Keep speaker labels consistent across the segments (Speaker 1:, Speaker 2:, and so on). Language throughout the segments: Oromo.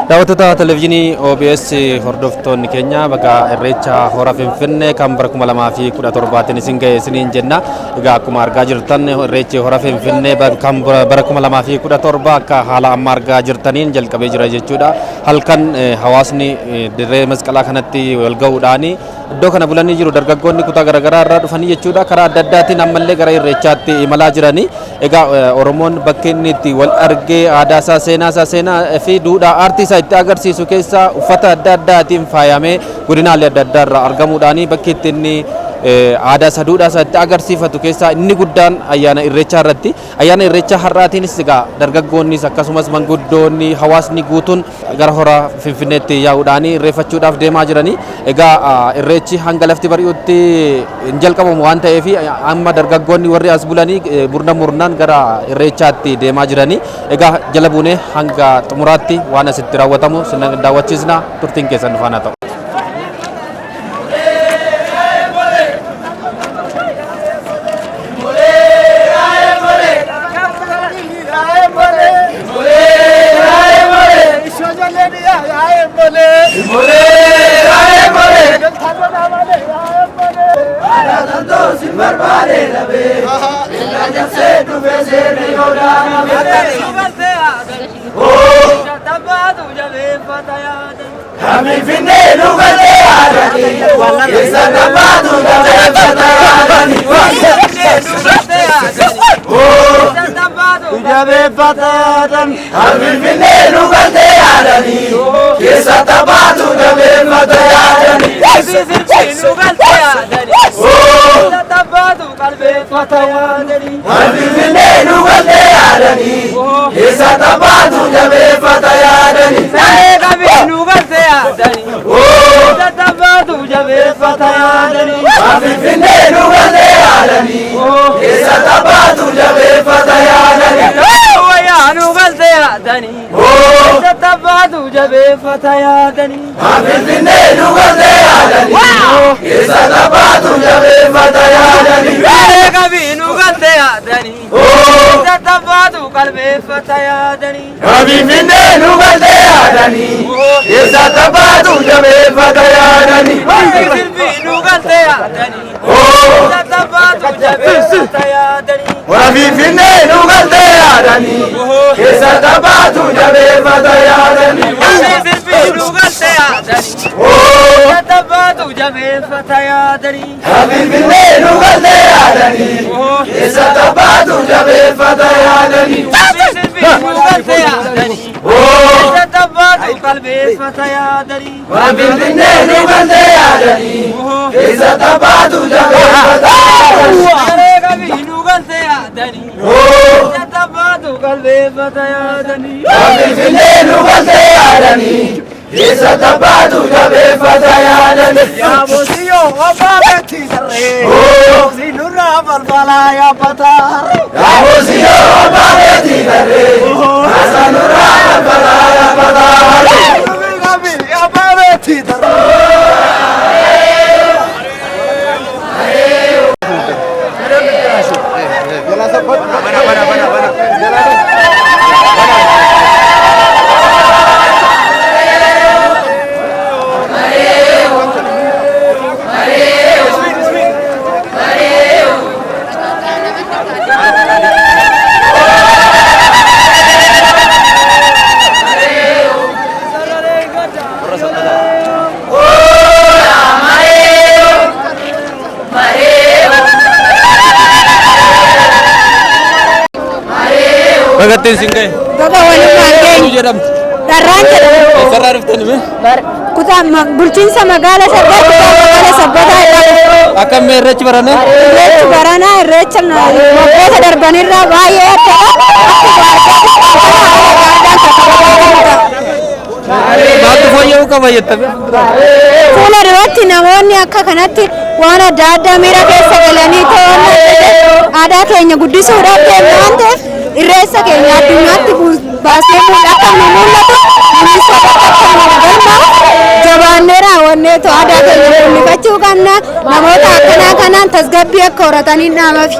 Speaker 1: Daawwattoota televizyiinii OBS hordoftoonni keenya bakka irreecha hora Finfinnee kan bara 2017 isin ga'e isiniin jenna. Egaa akkuma argaa jirtan irreechi hora Finfinnee kan bara 2017 akka haala amma argaa jirtaniin jalqabee jira jechuudha. Halkan hawaasni dirree masqalaa kanatti wal ga'uudhaan iddoo kana bulanii jiru. Dargaggoonni kutaa garaagaraa irraa dhufanii jechuudha. Karaa adda addaatiin ammallee gara irreechaatti imalaa jiranii. Egaa Oromoon bakka inni itti wal argee aadaa isaa seenaa fi duudhaa aartii itti agarsiisu keessa uffata adda addaatiin faayamee godinaalee adda addaa irraa argamuudhaan bakki itti inni aadaa isaa duudhaa isaa itti agarsiifatu keessa inni guddaan ayyaana irreechaa irratti. Ayyaana irreechaa har'aatiinis egaa dargaggoonnis akkasumas manguddoonni hawaasni guutuun gara hora Finfinneetti yaa'uudhaan irreeffachuudhaaf deemaa jiranii. Egaa irreechi hanga lafti bari'utti hin jalqabamu waan ta'eef amma dargaggoonni warri as bulanii murnaan gara irreechaatti deemaa jiranii. Egaa jala buunee hanga xumuraatti waan asitti raawwatamu sin daawwachiisna. Turtiin keessan faana ta'u.
Speaker 2: في الليل وبالليل إذا تبعتوا جبي فتيانني
Speaker 3: يا بوسيو وبابتي دري بوسي نورا بالبلا يا بطار
Speaker 2: يا بوسيو وبابتي دري حسن الرحمة البلا يا بطار
Speaker 3: يا بابتي دري
Speaker 1: Bagatin singgay.
Speaker 4: Baga wali maangeen.
Speaker 1: Jedham.
Speaker 4: Darraan jedhama.
Speaker 1: Sarraa dhuftani mee?
Speaker 4: Kutaa bulchiinsa magaalaa Shaggar kutaa magaalaa Sabbataa jedhama.
Speaker 1: Akkam mee irreechi barana?
Speaker 4: Irreechi baranaa irreecha waggoota darbanirraa baay'ee addadha.
Speaker 1: Maaltu fooyya'uu qaba jettame?
Speaker 4: Fuula duratti namoonni akka kanatti waan adda addaa miira keessa galanii to'annoo aadaa keenya guddisuudhaaf deemna waan ta'eef irreessa keenya addunyaatti baasnee akka nu mul'atu ministeera akka nu galma jabaannee raawwannee aadaa keenya mul'ifachuu qabna namoota akkanaa kanaan tasgabbii akka horatanii dhaamafi.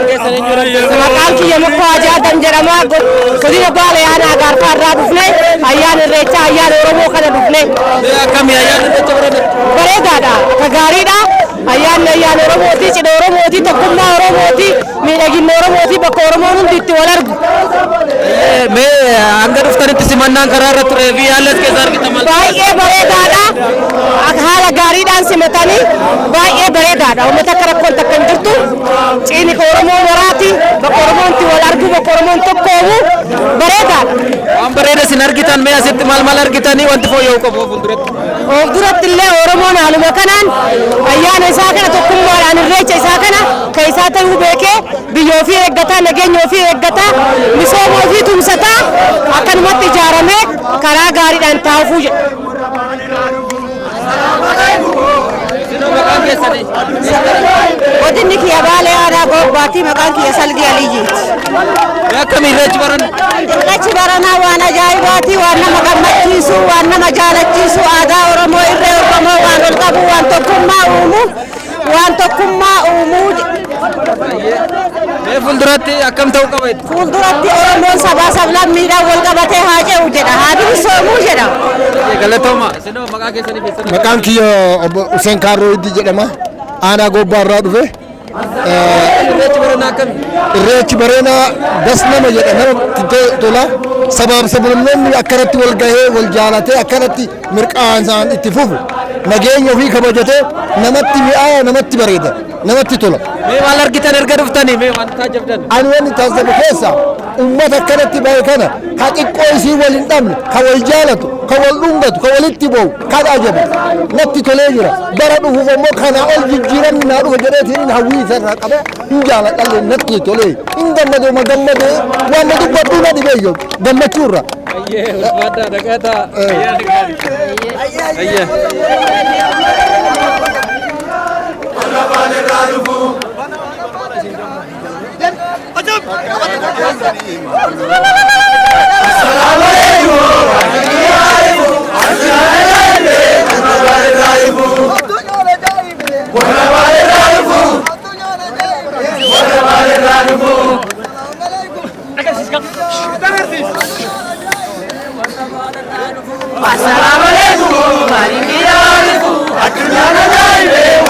Speaker 4: Maqaan kiyya mukkoo Ajaadan jedhama. Godina Baalee aanaa Gaarfaa irraa dhufne ayyaana irreechaa ayyaana Oromoo kana dhufne.
Speaker 1: Akkamii ayyaana irreecha barana?
Speaker 4: Bareedaadha. Akka gaariidha. Ayyaanni ayyaana Oromooti, cidha Oromooti, tokkummaa Oromooti, miidhagina Oromooti, bakka Oromoon hundi itti wal argu.
Speaker 1: Mee hanga dhuftanitti simannaan karaa irra ture fi haalli keessa argitaman?
Speaker 4: Baay'ee bareedaadha. Haala gaariidhaan simatanii baay'ee bareedaadha. Uummata akka rakkoon takka hin jirtu. Ciini Oromoo waraati bakka Oromoon itti wal argu bakka Oromoon tokkoomu bareedaadha.
Speaker 1: Waan bareeda isin argitan mee asitti maal argitanii wanti fooyya'u qabu fuulduratti?
Speaker 4: Of duratti illee Oromoon haaluma kanaan ayyaana isaa kana tokkummaadhaan irreecha isaa kana kan isaa ta'uu beekee biyya ofii eeggataa nageenya ofii eeggataa misooma ofii tumsataa akkanumatti ijaaramee karaa gaariidhaan taa'uufuu jedha. Godinni kiyya Baalee Aadaa Gobbaatii maqaan kiyya Salgii Aliyyiiti.
Speaker 1: Akkamiin irreechi barana?
Speaker 4: Irreechi baranaa waan ajaa'ibaati, waan nama gammachiisu, waan nama jaalachiisu, aadaa Oromoo irree Oromoo waan ol qabu, waan tokkummaa uumuu.
Speaker 1: Mee fuulduratti akkam ta'uu qaba?
Speaker 4: Fuulduratti Oromoon sabaa sablammiidhaan wal qabatee haa ce'u jedha, haa bilisoomuu jedha.
Speaker 1: Galatooma. Isinoo maqaa keessanii beeksisa.
Speaker 5: Maqaan kiyya obbo Hussein Kaaroo Iddii jedhama. Aanaa Gobbaa irraa dhufe.
Speaker 1: Irreechi baranaa akkami?
Speaker 5: Irreechi baranaa das nama jedha namatti tola. Sabaaf sablammoonni akkanatti wal gahee wal jaalatee akkanatti mirqaansaan itti fufu. Nageenya ofii kabajatee namatti mi'aawa namatti bareeda namatti tola.
Speaker 1: Mee maal argitan erga dhuftanii mee waan taajabdan?
Speaker 5: Ani wanni taasifamu keessa uummata akkanatti bahe kana ka xiqqoo isii wal hin dhabne ka wal jaalatu ka wal dhungatu ka walitti bo'u kan ajabu natti tolee jira. Bara dhufuuf immoo kanaa ol jijjiiramni naa dhufa jedheetiin hawwii isarraa qabe hin jaaladhalle natti tolee hin gammadee waan na dubbadhuu na dhibeeyyo gammachuurra.
Speaker 1: Ayyee ulfaadhaa dhaqataa. Ayyee.
Speaker 2: Assalamualaikum, mari kita berkumpul. Adunya najaibe.